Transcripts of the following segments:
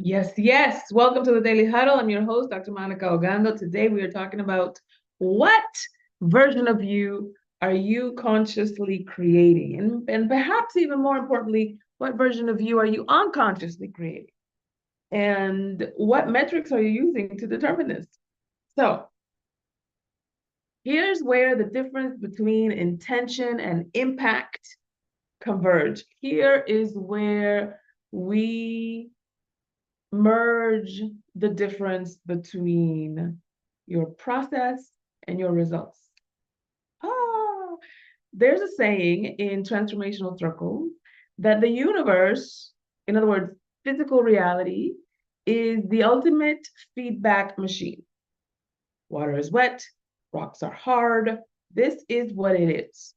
Yes, yes. Welcome to the Daily Huddle. I'm your host, Dr. Monica Ogando. Today we are talking about what version of you are you consciously creating? And perhaps even more importantly, what version of you are you unconsciously creating? And what metrics are you using to determine this? So here's where the difference between intention and impact converge. Here is where we merge the difference between your process and your results. Ah, there's a saying in transformational circles that the universe, in other words, physical reality, is the ultimate feedback machine. Water is wet, rocks are hard. This is what it is.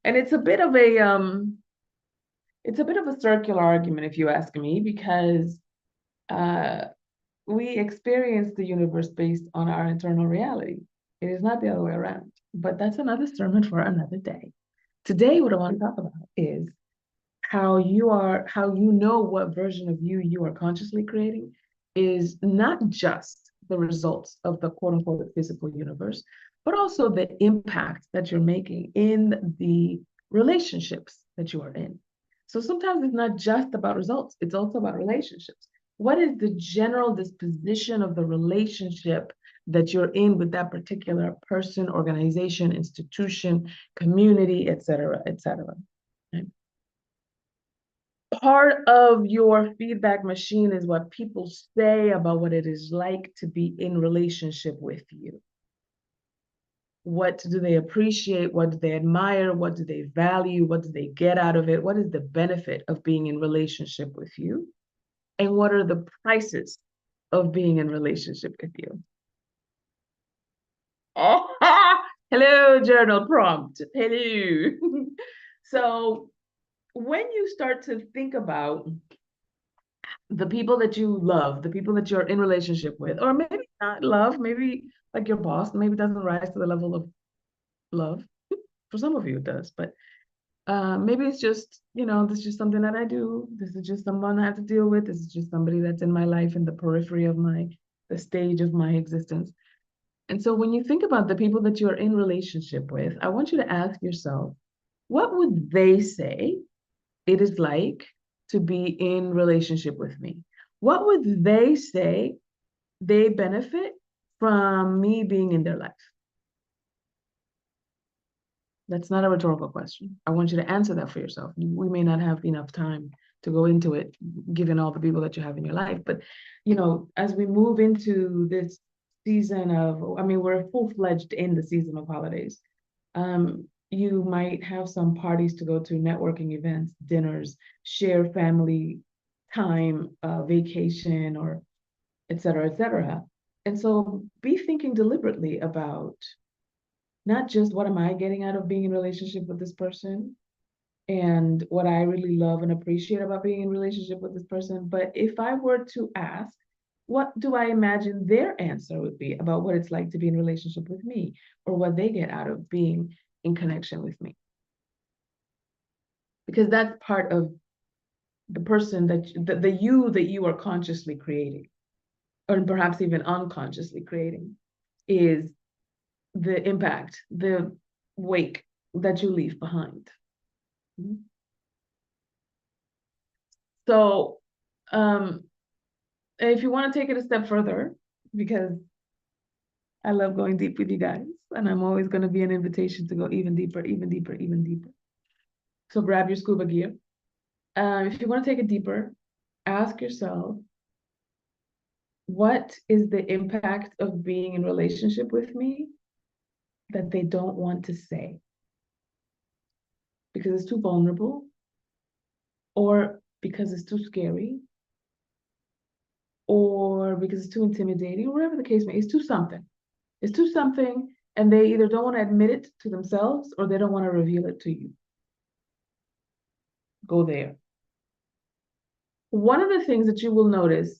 And it's a bit of a circular argument, if you ask me, because uh, we experience the universe based on our internal reality. It is not the other way around. But that's another sermon for another day. Today, what I want to talk about is how you know what version of you are consciously creating is not just the results of the quote unquote physical universe, but also the impact that you're making in the relationships that you are in. So sometimes it's not just about results, it's also about relationships. What is the general disposition of the relationship that you're in with that particular person, organization, institution, community, et cetera, et cetera? Okay? Part of your feedback machine is what people say about what it is like to be in relationship with you. What do they appreciate? What do they admire? What do they value? What do they get out of it? What is the benefit of being in relationship with you? And what are the prices of being in relationship with you? Hello, journal prompt. Hello. So when you start to think about the people that you love, the people that you're in relationship with, or maybe not love, maybe like your boss, maybe doesn't rise to the level of love. For some of you, it does, but maybe it's just, this is just something that I do. This is just someone I have to deal with. This is just somebody that's in my life in the periphery of the stage of my existence. And so when you think about the people that you're in relationship with, I want you to ask yourself, what would they say it is like to be in relationship with me? What would they say they benefit from me being in their life? That's not a rhetorical question. I want you to answer that for yourself. We may not have enough time to go into it, given all the people that you have in your life. But, as we move into this season we're full-fledged in the season of holidays. You might have some parties to go to, networking events, dinners, share family time, vacation, or et cetera, et cetera. And so be thinking deliberately about not just what am I getting out of being in relationship with this person and what I really love and appreciate about being in relationship with this person, but if I were to ask, what do I imagine their answer would be about what it's like to be in relationship with me, or what they get out of being in connection with me? Because that's part of the person the you that you are consciously creating, or perhaps even unconsciously creating, is the impact, the wake that you leave behind. So, if you want to take it a step further, because I love going deep with you guys, and I'm always going to be an invitation to go even deeper, even deeper, even deeper. So grab your scuba gear. If you want to take it deeper, ask yourself, what is the impact of being in relationship with me that they don't want to say? Because it's too vulnerable, or because it's too scary, or because it's too intimidating, or whatever the case may be. It's too something. It's too something, and they either don't want to admit it to themselves or they don't want to reveal it to you. Go there. One of the things that you will notice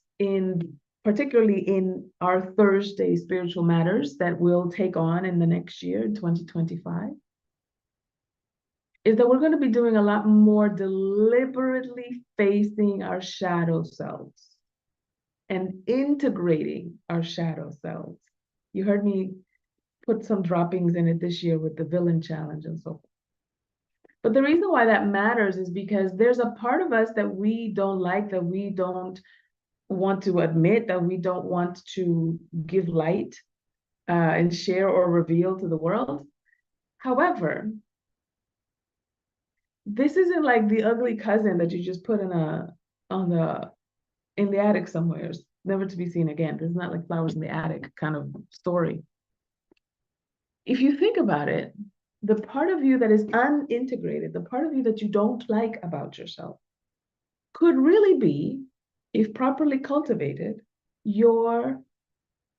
particularly in our Thursday spiritual matters that we'll take on in the next year, in 2025, is that we're going to be doing a lot more deliberately facing our shadow selves. and integrating our shadow selves. You heard me put some droppings in it this year with the villain challenge and so forth. But the reason why that matters is because there's a part of us that we don't like, that we don't want to admit, that we don't want to give light and share or reveal to the world. However, this isn't like the ugly cousin that you just put in the attic somewhere, never to be seen again. This is not like flowers in the attic kind of story. If you think about it, the part of you that is unintegrated, the part of you that you don't like about yourself, could really be, if properly cultivated, your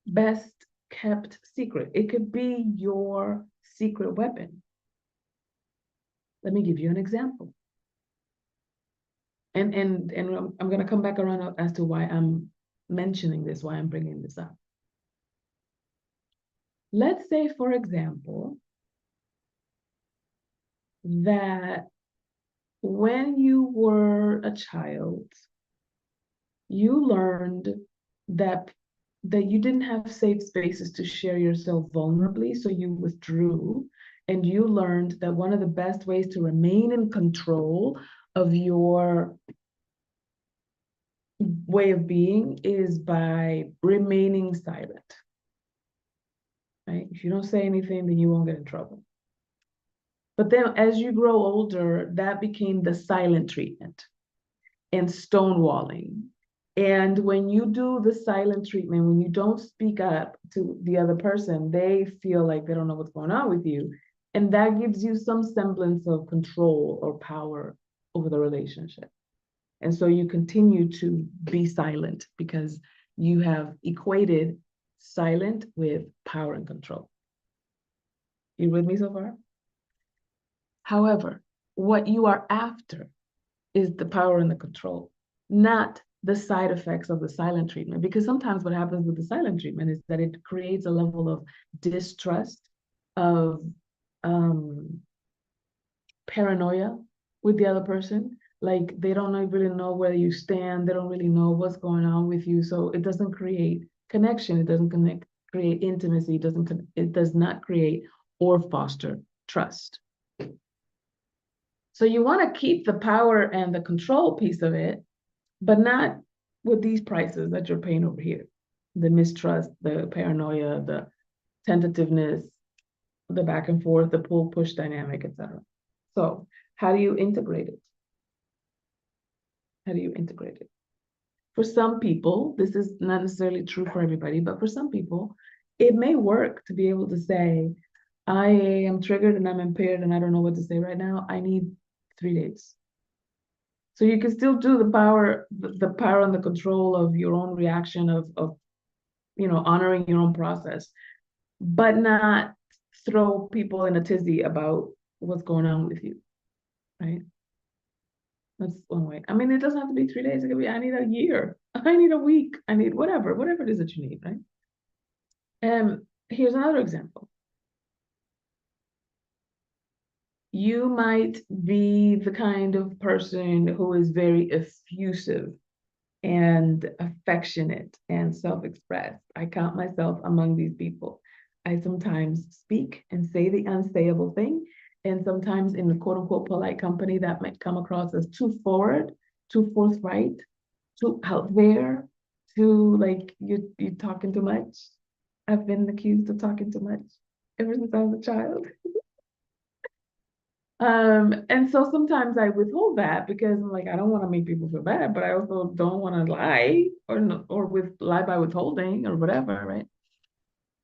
best kept secret. It could be your secret weapon. Let me give you an example. And I'm going to come back around as to why I'm mentioning this, why I'm bringing this up. Let's say, for example, that when you were a child, you learned that you didn't have safe spaces to share yourself vulnerably, so you withdrew, and you learned that one of the best ways to remain in control of your way of being is by remaining silent. Right? If you don't say anything, then you won't get in trouble. But then as you grow older, that became the silent treatment and stonewalling. And when you do the silent treatment, when you don't speak up to the other person, they feel like they don't know what's going on with you. And that gives you some semblance of control or power over the relationship. And so you continue to be silent because you have equated silent with power and control. You with me so far? However, what you are after is the power and the control, not the side effects of the silent treatment. Because sometimes what happens with the silent treatment is that it creates a level of distrust, of paranoia with the other person. Like they don't really know where you stand. They don't really know what's going on with you. So it doesn't create connection. It doesn't create intimacy. It does not create or foster trust. So you want to keep the power and the control piece of it, but not with these prices that you're paying over here. The mistrust, the paranoia, the tentativeness, the back and forth, the pull-push dynamic, etc. So how do you integrate it? How do you integrate it? For some people, this is not necessarily true for everybody, but for some people, it may work to be able to say, I am triggered and I'm impaired and I don't know what to say right now. I need 3 days. So you can still do the power and the control of your own reaction of honoring your own process, but not throw people in a tizzy about what's going on with you, right? That's one way. I mean, it doesn't have to be 3 days. It could be, I need a year. I need a week. I need whatever it is that you need, right? Here's another example. You might be the kind of person who is very effusive and affectionate and self-expressed. I count myself among these people. I sometimes speak and say the unsayable thing, and sometimes in the quote unquote polite company that might come across as too forward, too forthright, too out there, too like you're talking too much. I've been accused of talking too much ever since I was a child. And so sometimes I withhold that because I'm like, I don't want to make people feel bad, but I also don't want to lie or lie by withholding or whatever, right?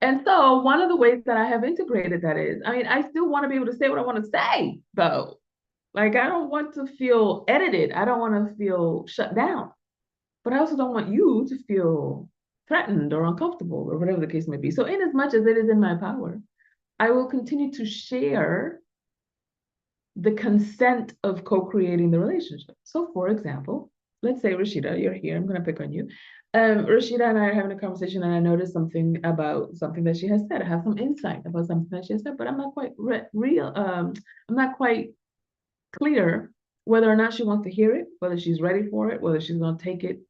And so one of the ways that I have integrated that is, I mean, I still want to be able to say what I want to say, though. Like I don't want to feel edited. I don't want to feel shut down. But I also don't want you to feel threatened or uncomfortable or whatever the case may be. So in as much as it is in my power, I will continue to share the consent of co-creating the relationship. So for example, let's say Rashida, you're here, I'm gonna pick on you. Rashida and I are having a conversation and I noticed something about something that she has said. I have some insight about something that she has said, but I'm not quite I'm not quite clear whether or not she wants to hear it, whether she's ready for it, whether she's gonna take it,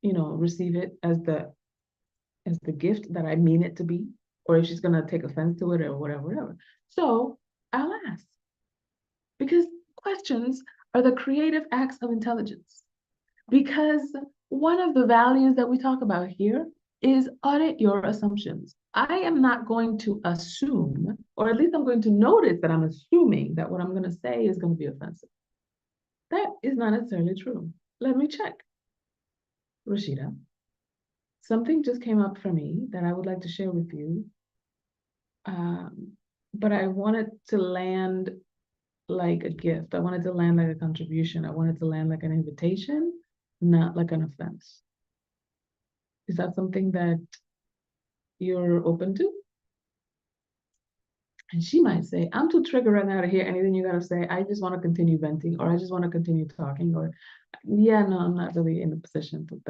receive it as the gift that I mean it to be, or if she's gonna take offense to it or whatever. So I'll ask. Because questions are the creative acts of intelligence. Because one of the values that we talk about here is audit your assumptions. I am not going to assume, or at least I'm going to notice that I'm assuming that what I'm going to say is going to be offensive. That is not necessarily true. Let me check. Rashida, something just came up for me that I would like to share with you. But I wanted to land like a gift. I wanted to land like a contribution. I wanted to land like an invitation, not like an offense. Is that something that you're open to? And she might say, I'm too triggered right now to hear anything you gotta say. I just want to continue venting, or I just want to continue talking, or yeah, no, I'm not really in a position to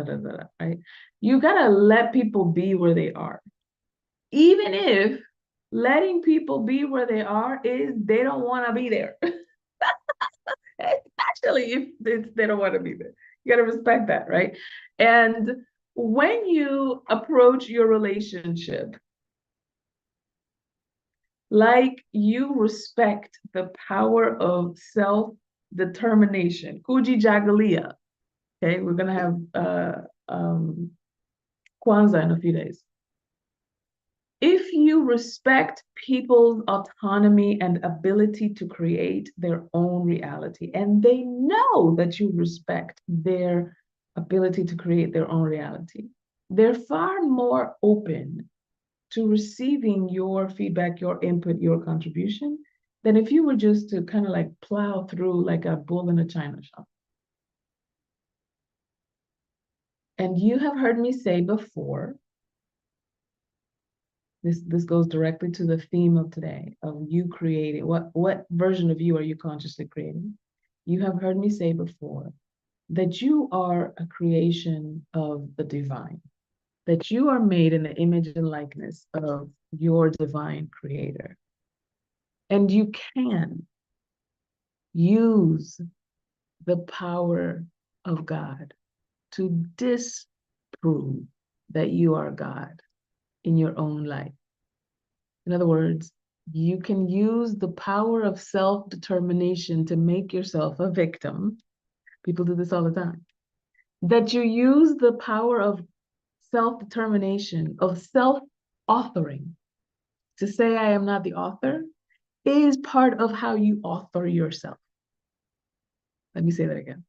right? You gotta let people be where they are. Even if letting people be where they are is they don't want to be there. Especially if they don't want to be there. You got to respect that, right? And when you approach your relationship, like you respect the power of self-determination, Kuji Jagalia. Okay, we're gonna have Kwanzaa in a few days. If you respect people's autonomy and ability to create their own reality, and they know that you respect their ability to create their own reality, they're far more open to receiving your feedback, your input, your contribution, than if you were just to kind of like plow through like a bull in a china shop. And you have heard me say before, this goes directly to the theme of today, of you creating, what version of you are you consciously creating? You have heard me say before that you are a creation of the divine, that you are made in the image and likeness of your divine creator. And you can use the power of God to disprove that you are God in your own life. In other words, you can use the power of self-determination to make yourself a victim. People do this all the time. That you use the power of self-determination, of self-authoring. To say I am not the author is part of how you author yourself. Let me say that again.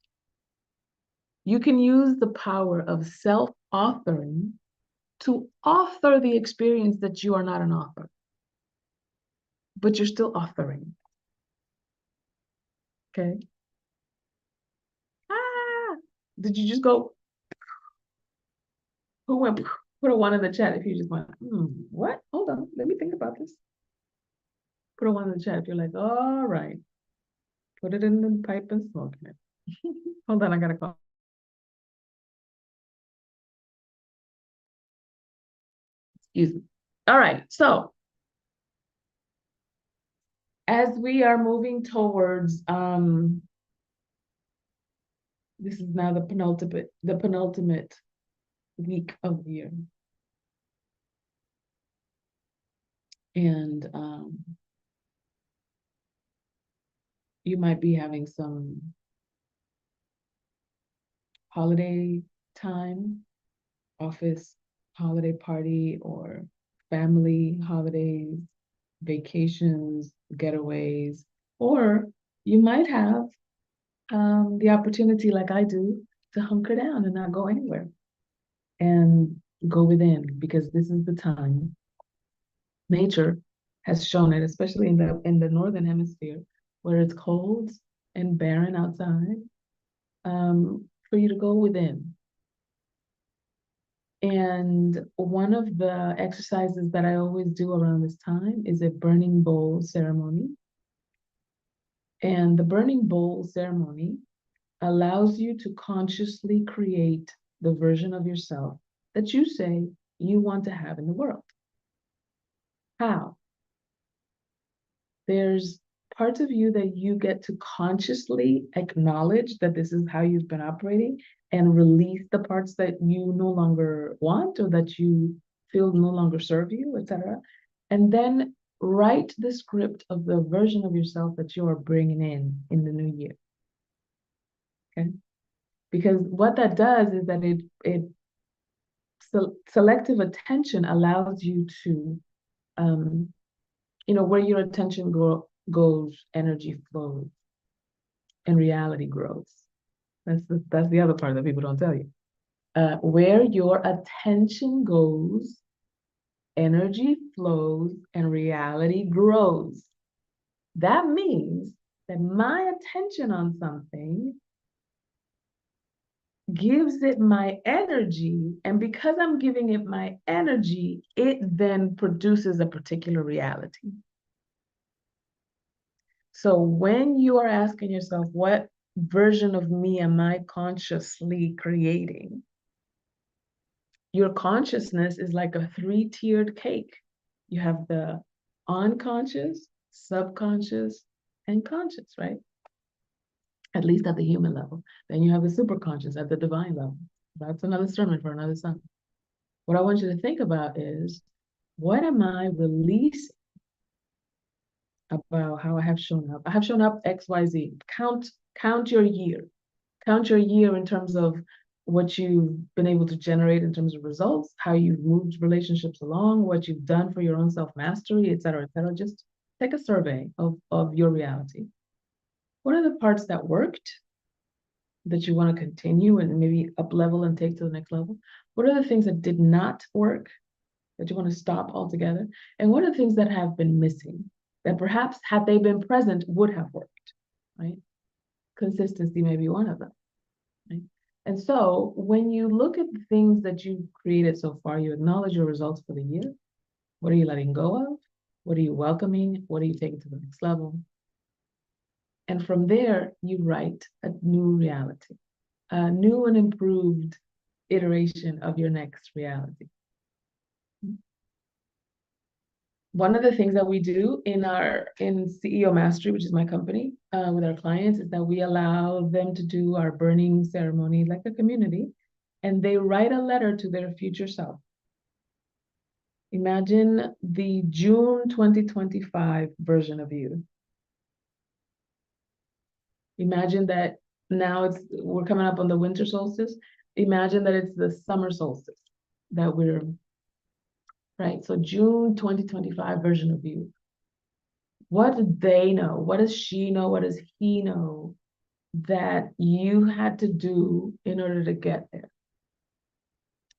You can use the power of self-authoring to author the experience that you are not an author, but you're still authoring. Okay? Ah, did you just go? Who went? Put a one in the chat if you just went, what? Hold on, let me think about this. Put a one in the chat if you're like, all right, put it in the pipe and smoke it. Hold on, I gotta call. Excuse me. All right, so as we are moving towards this is now the penultimate week of the year. And you might be having some holiday time, office holiday party, or family holidays, vacations, getaways, or you might have the opportunity, like I do, to hunker down and not go anywhere and go within, because this is the time. Nature has shown it, especially in the northern hemisphere, where it's cold and barren outside, for you to go within. And one of the exercises that I always do around this time is a burning bowl ceremony. And the burning bowl ceremony allows you to consciously create the version of yourself that you say you want to have in the world. How? There's parts of you that you get to consciously acknowledge that this is how you've been operating, and release the parts that you no longer want or that you feel no longer serve you, etc. And then write the script of the version of yourself that you are bringing in the new year. Okay? Because what that does is that selective attention allows you to, where your attention goes, energy flows and reality grows. That's the other part that people don't tell you. Where your attention goes, energy flows and reality grows. That means that my attention on something gives it my energy, and because I'm giving it my energy, it then produces a particular reality. So when you are asking yourself, what version of me am I consciously creating? Your consciousness is like a three-tiered cake. You have the unconscious, subconscious, and conscious, right? At least at the human level. Then you have the superconscious at the divine level. That's another sermon for another Sunday. What I want you to think about is, what am I releasing about how I have shown up? I have shown up X, Y, Z. Count your year. Count your year in terms of what you've been able to generate in terms of results, how you've moved relationships along, what you've done for your own self-mastery, et cetera, et cetera. Just take a survey of your reality. What are the parts that worked that you want to continue and maybe up level and take to the next level? What are the things that did not work that you want to stop altogether? And what are the things that have been missing that perhaps had they been present would have worked, right? Consistency may be one of them, right? And so when you look at the things that you've created so far, you acknowledge your results for the year. What are you letting go of? What are you welcoming? What are you taking to the next level? And from there, you write a new reality, a new and improved iteration of your next reality. One of the things that we do in CEO Mastery, which is my company, with our clients, is that we allow them to do our burning ceremony like a community, and they write a letter to their future self. Imagine the June 2025 version of you. Imagine that now we're coming up on the winter solstice. Imagine that it's the summer solstice that we're, right? So June 2025 version of you. What do they know? What does she know? What does he know that you had to do in order to get there?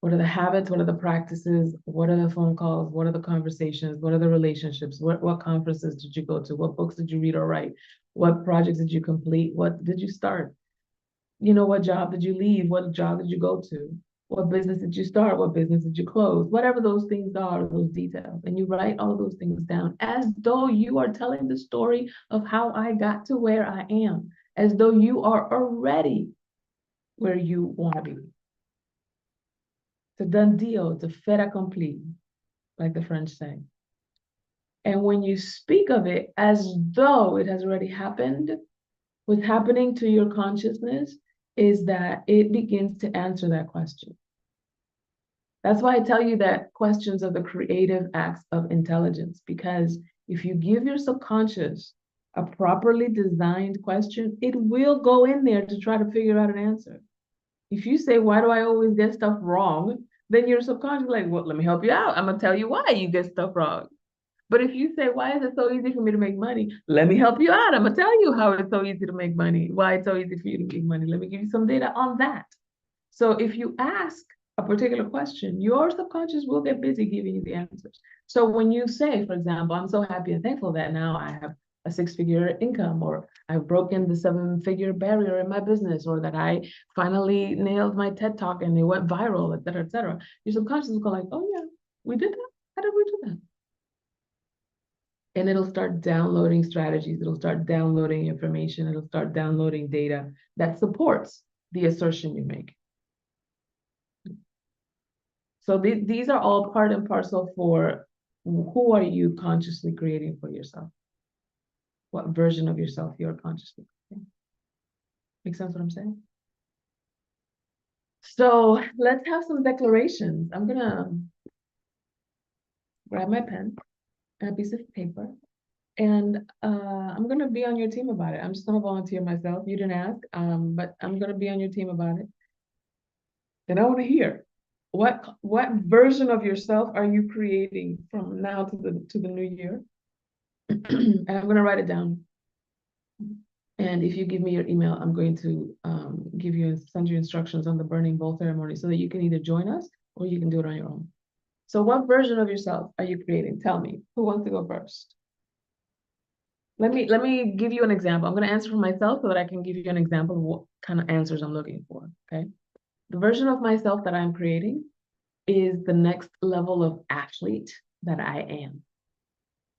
What are the habits? What are the practices? What are the phone calls? What are the conversations? What are the relationships? What conferences did you go to? What books did you read or write? What projects did you complete? What did you start? What job did you leave? What job did you go to? What business did you start? What business did you close? Whatever those things are, those details. And you write all of those things down as though you are telling the story of how I got to where I am, as though you are already where you want to be. It's a done deal. It's a fait accompli, like the French say. And when you speak of it as though it has already happened, what's happening to your consciousness is that it begins to answer that question. That's why I tell you that questions are the creative acts of intelligence, because if you give your subconscious a properly designed question, it will go in there to try to figure out an answer. If you say, why do I always get stuff wrong? Then your subconscious is like, well, let me help you out. I'm gonna tell you why you get stuff wrong. But if you say, why is it so easy for me to make money? Let me help you out. I'm gonna tell you how it's so easy to make money, why it's so easy for you to make money. Let me give you some data on that. So if you ask a particular question, your subconscious will get busy giving you the answers. So when you say, for example, I'm so happy and thankful that now I have a six-figure income, or I've broken the seven-figure barrier in my business, or that I finally nailed my TED Talk and it went viral, et cetera, et cetera. Your subconscious will go like, oh yeah, we did that. How did we do that? And it'll start downloading strategies. It'll start downloading information. It'll start downloading data that supports the assertion you make. So these are all part and parcel for who are you consciously creating for yourself? What version of yourself you're consciously creating? Make sense what I'm saying? So let's have some declarations. I'm gonna grab my pen and a piece of paper, and I'm gonna be on your team about it. I'm just gonna volunteer myself. You didn't ask, but I'm gonna be on your team about it. And I want to hear what version of yourself are you creating from now to the new year? And I'm gonna write it down. And if you give me your email, I'm going to send you instructions on the burning bowl ceremony so that you can either join us or you can do it on your own. So what version of yourself are you creating? Tell me, who wants to go first? Let me give you an example. I'm going to answer for myself so that I can give you an example of what kind of answers I'm looking for. Okay. The version of myself that I'm creating is the next level of athlete that I am.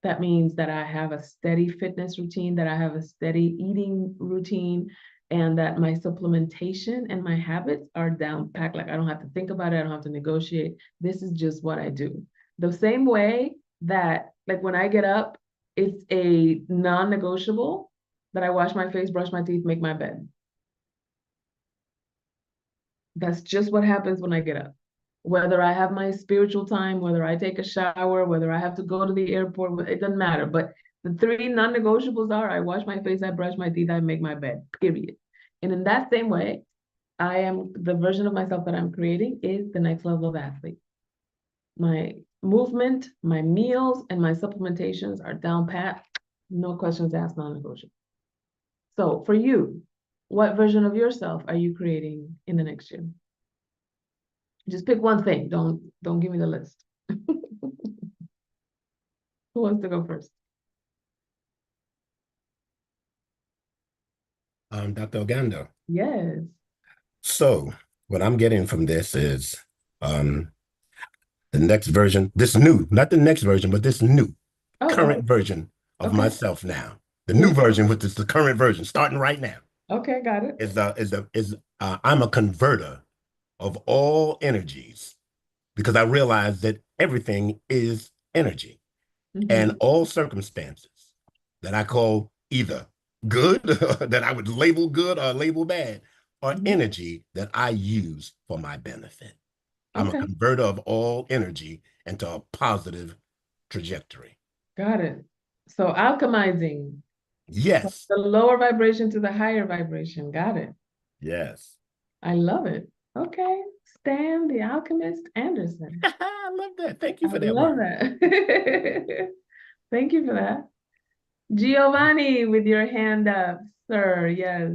That means that I have a steady fitness routine, that I have a steady eating routine, and that my supplementation and my habits are down packed. Like I don't have to think about it, I don't have to negotiate. This is just what I do. The same way that, like when I get up, it's a non-negotiable that I wash my face, brush my teeth, make my bed. That's just what happens when I get up. Whether I have my spiritual time, whether I take a shower, whether I have to go to the airport, it doesn't matter. But the three non-negotiables are I wash my face, I brush my teeth, I make my bed, period. And in that same way, I am the version of myself that I'm creating is the next level of athlete. My movement, my meals, and my supplementations are down pat. No questions asked, non-negotiable. So for you, what version of yourself are you creating in the next year? Just pick one thing. Don't give me the list. Who wants to go first? Dr. Ogando. Yes. So what I'm getting from this is um, the next version, this new, not the next version, but this new Oh, current version of okay. myself now. The new Yeah. version, which is the current version, starting right now, Okay, got it. is I'm a converter of all energies because I realize that everything is energy and Mm-hmm. all circumstances that I call either good, that I would label good or label bad, are Mm-hmm. energy that I use for my benefit. I'm a Okay, converter of all energy into a positive trajectory. got it. So alchemizing from Yes, the lower vibration to the higher vibration. Got it. yes. I love it. Okay. Stan the Alchemist Anderson. I love that. Thank you I for that love word. that. Thank you for that. Giovanni with your hand up, sir. Yes.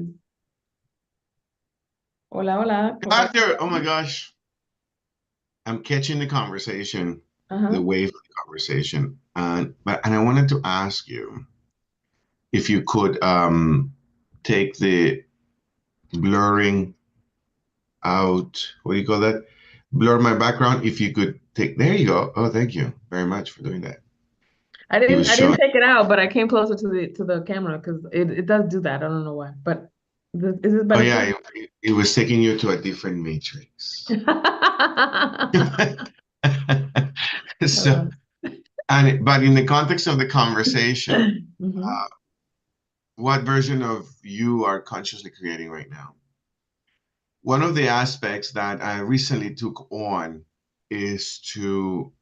Hola, hola. Back Correcto. there. Oh my gosh. I'm catching the conversation, the Uh-huh. wave of the conversation. And I wanted to ask you if you could take the blurring out, what do you call that? Blur my background. If you could take, there you go. Oh, thank you very much for doing that. He was I didn't showing. take it out, but I came closer to the camera because it does do that. I don't know why. But is it Oh better yeah, too? it was taking you to a different matrix. So, Hello. but in the context of the conversation, Hmm. uh, what version of you are consciously creating right now? One of the aspects that I recently took on is to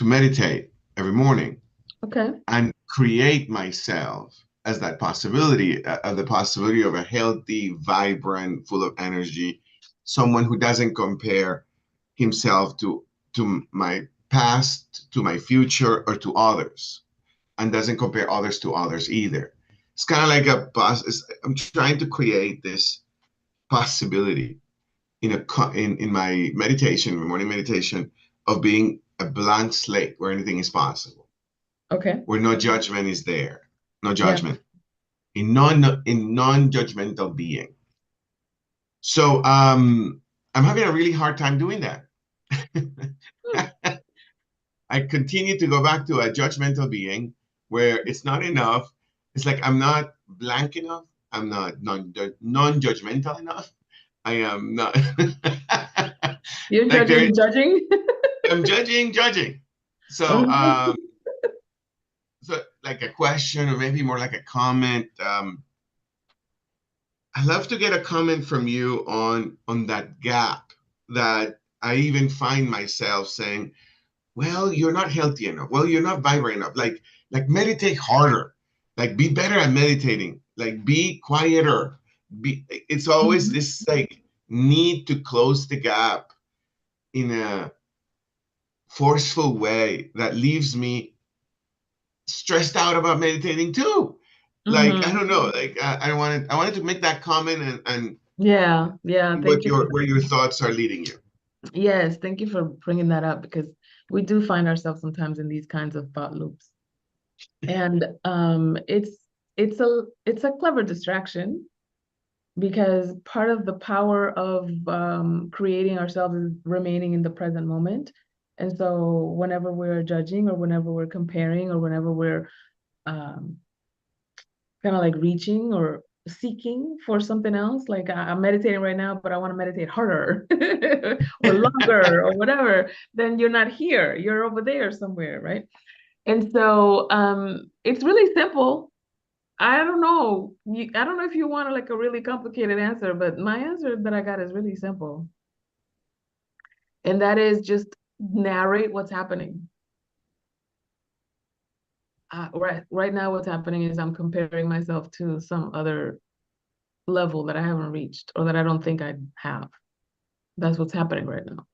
meditate every morning Okay. and create myself as that possibility, the possibility of a healthy, vibrant, full of energy, someone who doesn't compare himself to my past, to my future, or to others, and doesn't compare others to others either. It's kind of like I'm trying to create this possibility in my meditation, my morning meditation, of being a blank slate where anything is possible, Okay. where no judgment is there, no Yeah. judgment, in non-judgmental being. So I'm having a really hard time doing that. Hmm. I continue to go back to a judgmental being where it's not enough. It's like I'm not blank enough. I'm not non-judgmental enough. I am not You're like there. judging. I'm judging. So Uh-huh. so like a question or maybe more like a comment. I'd love to get a comment from you on that gap that I even find myself saying, well, you're not healthy enough. Well, you're not vibrant enough. Like meditate harder. Like be better at meditating. Like be quieter. It's always this like need to close the gap in a forceful way that leaves me stressed out about meditating too. Like I don't know. Like I wanted to make that comment and Yeah, what thank you. where your thoughts are leading you. Yes, thank you for bringing that up, because we do find ourselves sometimes in these kinds of thought loops. And it's a clever distraction, because part of the power of creating ourselves is remaining in the present moment. And so whenever we're judging, or whenever we're comparing, or whenever we're um, kind of like reaching or seeking for something else, like I'm meditating right now, but I want to meditate harder or longer or whatever, then you're not here, you're over there somewhere, right? And so it's really simple. I don't know. I don't know if you want like a really complicated answer, but my answer that I got is really simple. And that is just narrate what's happening. Right now, what's happening is I'm comparing myself to some other level that I haven't reached, or that I don't think I have. That's what's happening right now.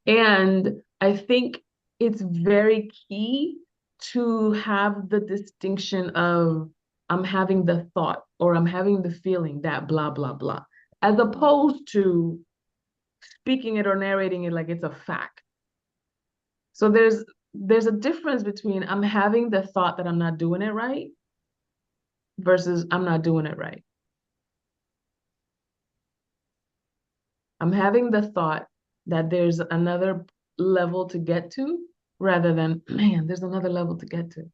And I think it's very key to have the distinction of I'm having the thought, or I'm having the feeling that blah, blah, blah, as opposed to speaking it or narrating it like it's a fact. So there's a difference between I'm having the thought that I'm not doing it right versus I'm not doing it right. I'm having the thought that there's another level to get to, rather than, man, there's another level to get to.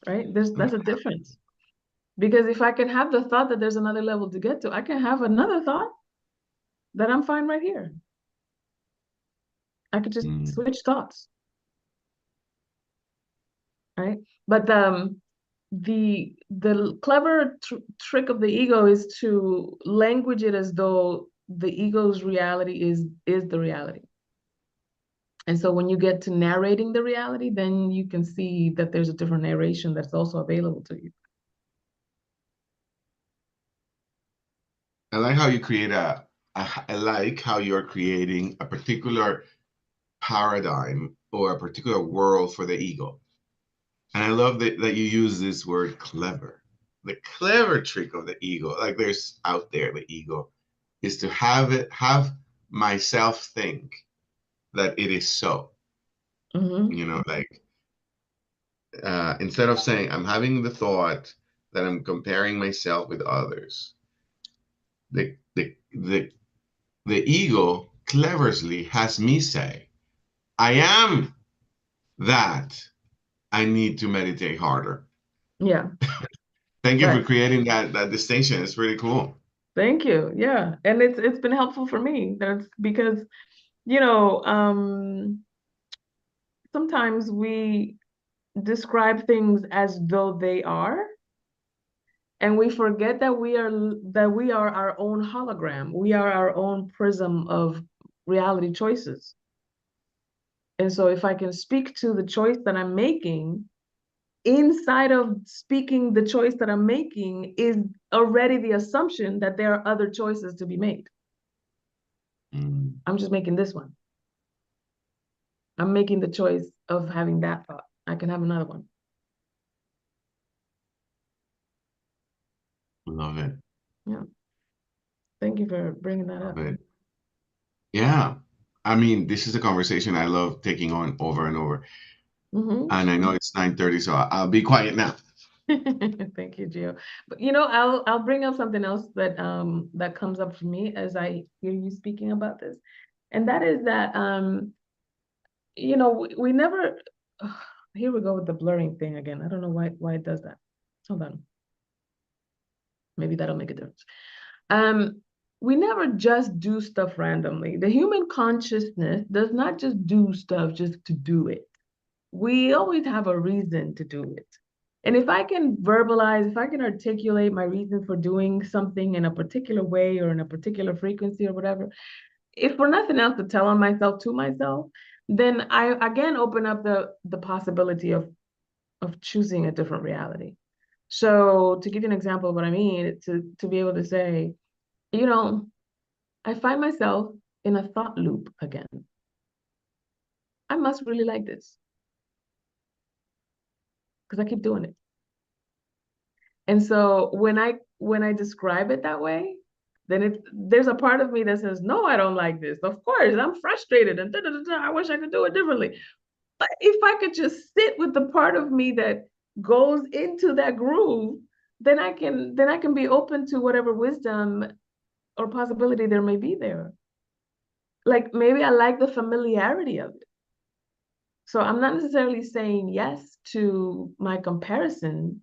Right? That's a difference. Because if I can have the thought that there's another level to get to, I can have another thought that I'm fine right here. I could just switch thoughts. Right? But the clever trick of the ego is to language it as though the ego's reality is the reality. And so when you get to narrating the reality, then you can see that there's a different narration that's also available to you. I like how you create I like how you're creating a particular paradigm or a particular world for the ego. And I love that you use this word clever. The clever trick of the ego, like there's out there, the ego, is to have myself think that it is so. Like instead of saying I'm having the thought that I'm comparing myself with others, the ego cleverly has me say, I am that I need to meditate harder. Yeah. Thank you for creating that distinction. It's really cool. Thank you. Yeah. And it's been helpful for me. That's because, sometimes we describe things as though they are, and we forget that we are our own hologram. We are our own prism of reality choices. And so if I can speak to the choice that I'm making, inside of speaking the choice that I'm making is already the assumption that there are other choices to be made. I'm just making this one. I'm making the choice of having that thought. I can have another one. Love it. Yeah. Thank you for bringing that up. Love it. Yeah. I mean, this is a conversation I love taking on over and over. And I know it's 9:30, so I'll be quiet now. Thank you, Gio. But I'll bring up something else that comes up for me as I hear you speaking about this. And that is that we never here we go with the blurring thing again. I don't know why it does that. Hold on. Maybe that'll make a difference. We never just do stuff randomly. The human consciousness does not just do stuff just to do it. We always have a reason to do it. And if I can verbalize, if I can articulate my reason for doing something in a particular way or in a particular frequency or whatever, if for nothing else to tell on myself to myself, then I again open up the possibility of choosing a different reality. So to give you an example of what I mean, to be able to say, you know, I find myself in a thought loop again. I must really like this because I keep doing it. And so when I describe it that way, then there's a part of me that says, no, I don't like this. Of course, I'm frustrated and da, da, da, da, I wish I could do it differently. But if I could just sit with the part of me that goes into that groove, then I can be open to whatever wisdom or possibility there may be there. Like maybe I like the familiarity of it. So I'm not necessarily saying yes to my comparison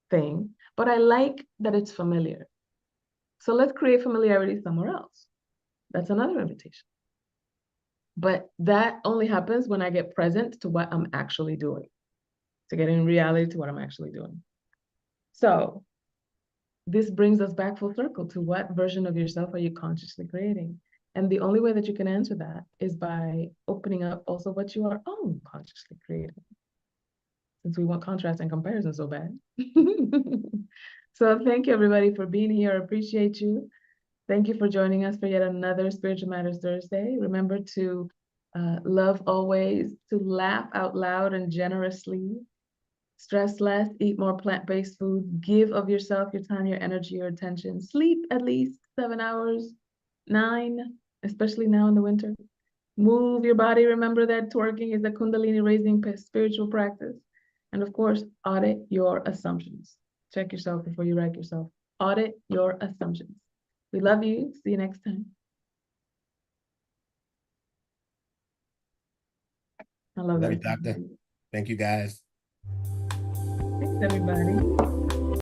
thing, but I like that it's familiar. So let's create familiarity somewhere else. That's another invitation. But that only happens when I get present to what I'm actually doing, to get in reality to what I'm actually doing. So this brings us back full circle to what version of yourself are you consciously creating? And the only way that you can answer that is by opening up also what you are unconsciously creating. Since we want contrast and comparison so bad. So thank you everybody for being here. I appreciate you. Thank you for joining us for yet another Spiritual Matters Thursday. Remember to love always, to laugh out loud and generously, stress less, eat more plant-based food, give of yourself, your time, your energy, your attention, sleep at least 7 hours, 9, especially now in the winter. Move your body. Remember that twerking is a Kundalini raising spiritual practice. And of course, audit your assumptions. Check yourself before you wreck yourself. Audit your assumptions. We love you. See you next time. I love Love you, that. doctor. Thank you, guys. Thanks, everybody.